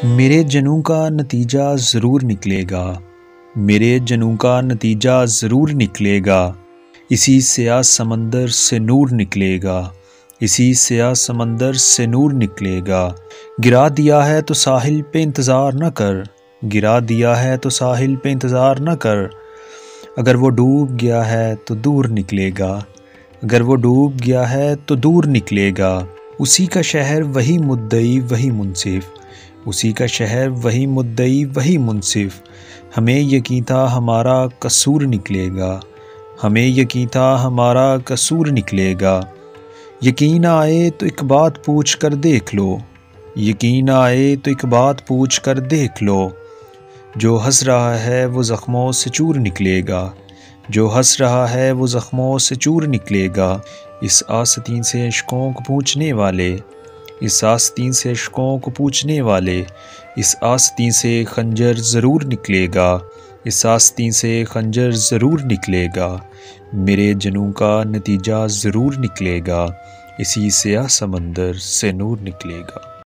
میرے جنوں کا نتیجہ ضرور نکلے گا، میرے جنوں کا نتیجہ ضرور نکلے گا، اسی سیاہ سمندر سے نور نکلے گا، اسی سیاہ سمندر سے نور نکلے گا۔ گرا دیا ہے تو ساحل پہ انتظار نہ کر، گرا دیا ہے تو ساحل پہ انتظار نہ کر، اگر وہ ڈوب گیا ہے تو دور نکلے گا، اگر وہ ڈوب گیا ہے تو دور نکلے گا۔ اسی کا شہر وہی مدعی وہی منصف، اسی کا شہر وہی مدعی وہی منصف، ہمیں یقین تھا ہمارا قصور نکلے گا، ہمیں یقین تھا ہمارا قصور نکلے گا۔ یقین آئے تو ایک بات پوچھ کر دیکھ لو، یقین آئے تو ایک بات پوچھ کر دیکھ لو، جو ہنس رہا ہے وہ زخموں سے چور نکلے گا، جو ہنس رہا ہے وہ زخموں سے چور نکلے گا۔ اس آستین سے عشقوں کو پوچھنے والے، اس آستین سے عشقوں کو پوچھنے والے، اس آستین سے خنجر ضرور نکلے گا، اس آستین سے خنجر ضرور نکلے گا۔ میرے جنوں کا نتیجہ ضرور نکلے گا، اسی سیاہ سمندر سے نور نکلے گا۔